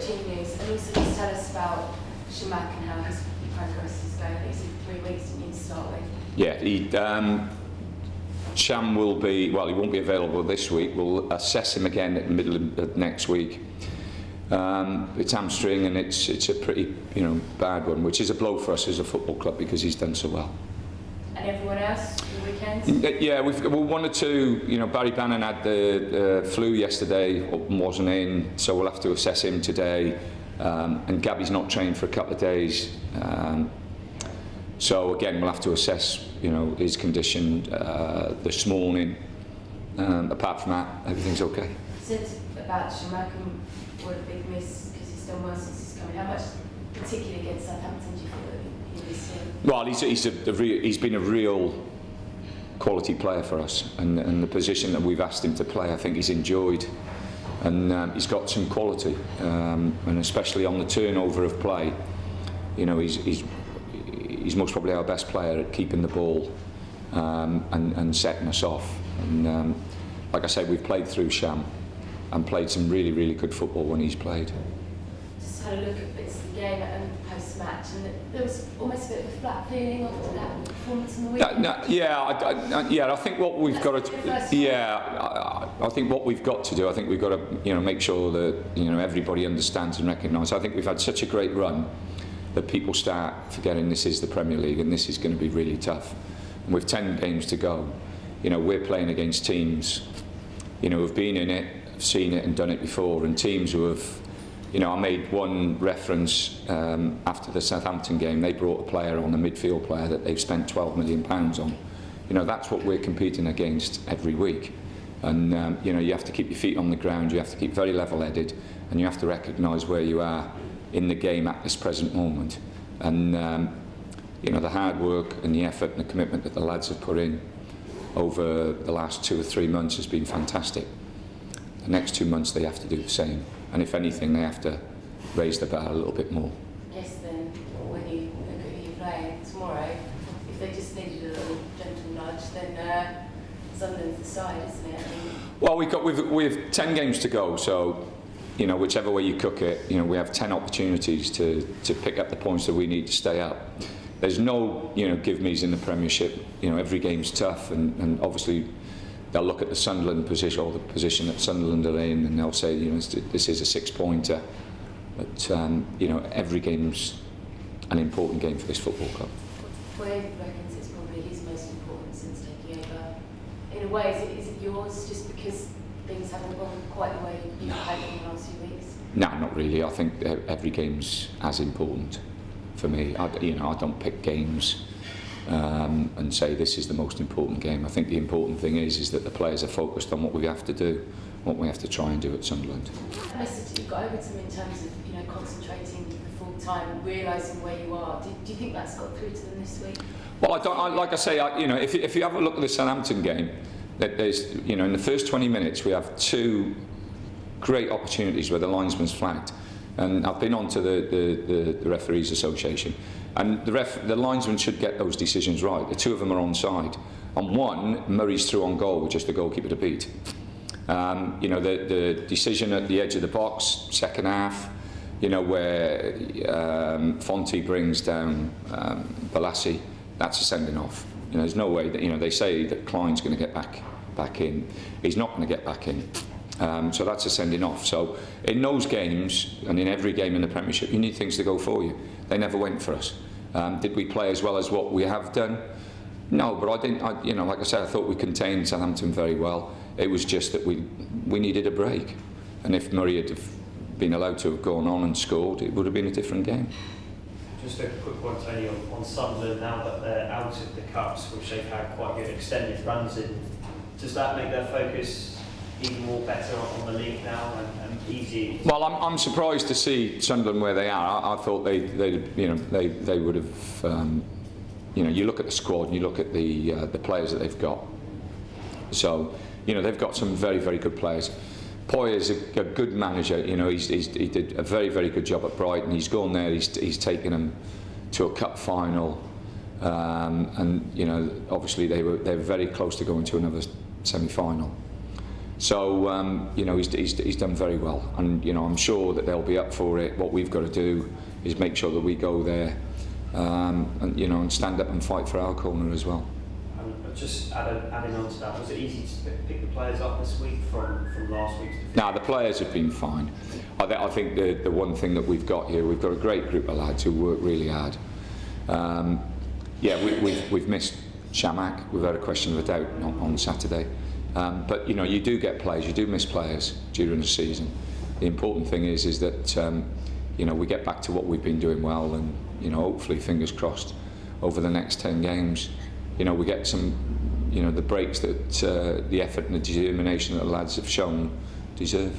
team news, and also just tell us about Chamakh and how his progress is going. It's 3 weeks, didn't you, to start with? Yeah, Cham will be, well, he won't be available this week. We'll assess him again at the middle of next week. It's hamstring, and it's a pretty, bad one, which is a blow for us as a football club because he's done so well. And everyone else, the weekends? Yeah, we've got one or two. Barry Bannon had the flu yesterday, wasn't in, so we'll have to assess him today. And Gabby's not trained for a couple of days. So again, we'll have to assess, his condition this morning. Apart from that, everything's okay. You said about Chamakh, what a big miss because he's done well since he's coming. How much, particularly against Southampton, do you feel that he missed him? Well, he's been a real quality player for us, and the position that we've asked him to play, I think he's enjoyed, and he's got some quality, and especially on the turnover of play, he's most probably our best player at keeping the ball and setting us off. And like I said, we've played through Cham and played some really, really good football when he's played. Just had a look at bits of the game and post-match, and there was almost a bit of a flat feeling after that performance in the weekend. I think what we've got to, I think what we've got to do, I think we've got to, make sure that everybody understands and recognises. I think we've had such a great run that people start forgetting this is the Premier League and this is going to be really tough. And with 10 games to go, we're playing against teams, who've been in it, have seen it and done it before, and teams who have, I made one reference after the Southampton game. They brought a player on, a midfield player that they've spent £12 million on. That's what we're competing against every week. And you have to keep your feet on the ground, you have to keep very level-headed, and you have to recognise where you are in the game at this present moment. And the hard work and the effort and the commitment that the lads have put in over the last 2 or 3 months has been fantastic. The next 2 months they have to do the same, and if anything they have to raise the bar a little bit more. Yes, then when you look at who you're playing tomorrow, if they just needed a little gentle nudge, then Sunderland's the side, isn't it? Well, we've 10 games to go, so whichever way you cook it, we have 10 opportunities to pick up the points that we need to stay up. There's no give-me's in the Premiership. Every game's tough, and obviously they'll look at the Sunderland position, or the position that Sunderland are in, and they'll say, this is a 6-pointer. But every game's an important game for this football club. Wade reckons it's probably his most important since taking over. In a way, is it yours, just because things haven't gone quite the way you've had in the last few weeks? No, not really. I think every game's as important for me. I don't pick games and say this is the most important game. I think the important thing is that the players are focused on what we have to do, what we have to try and do at Sunderland. The message you've got over to them in terms of concentrating the full time, realising where you are. Do you think that's got through to them this week? Well, like I say, if you have a look at the Southampton game, there's in the first 20 minutes we have 2 great opportunities where the linesman's flagged. And I've been on to the Referees Association, and the linesman should get those decisions right. The 2 of them are onside. On one, Murray's through on goal with just the goalkeeper to beat. The decision at the edge of the box, second half, where Fonte brings down Balassi, that's a sending off. There's no way that, they say that Klein's going to get back in. He's not going to get back in. So that's a sending off. So in those games, and in every game in the Premiership, you need things to go for you. They never went for us. Did we play as well as what we have done? No, but I didn't. Like I said, I thought we contained Southampton very well. It was just that we needed a break. And if Murray had been allowed to have gone on and scored, it would have been a different game. Just a quick one, Tony, on Sunderland, now that they're out of the Cups, which they've had quite good extended runs in, does that make their focus even more better on the league now and easy? Well, I'm surprised to see Sunderland where they are. I thought they would have. You look at the squad and you look at the players that they've got. So they've got some very, very good players. Poyer's a good manager. He did a very, very good job at Brighton. He's gone there. He's taken them to a cup final, and obviously they're very close to going to another semi-final. So you know, he's done very well, and you know, I'm sure that they'll be up for it. What we've got to do is make sure that we go there, and you know, and stand up and fight for our corner as well. Just adding on to that, was it easy to pick the players up this week from last week's defeat? No, the players have been fine. I think the one thing that we've got here, we've got a great group of lads who work really hard. Yeah, we've missed Chamakh. We've had a question of a doubt on Saturday. But you know, you do get players, you do miss players during the season. The important thing is that you know, we get back to what we've been doing well, and you know, hopefully, fingers crossed, over the next 10 games, you know, we get some, you know, the breaks that the effort and the determination that the lads have shown deserve.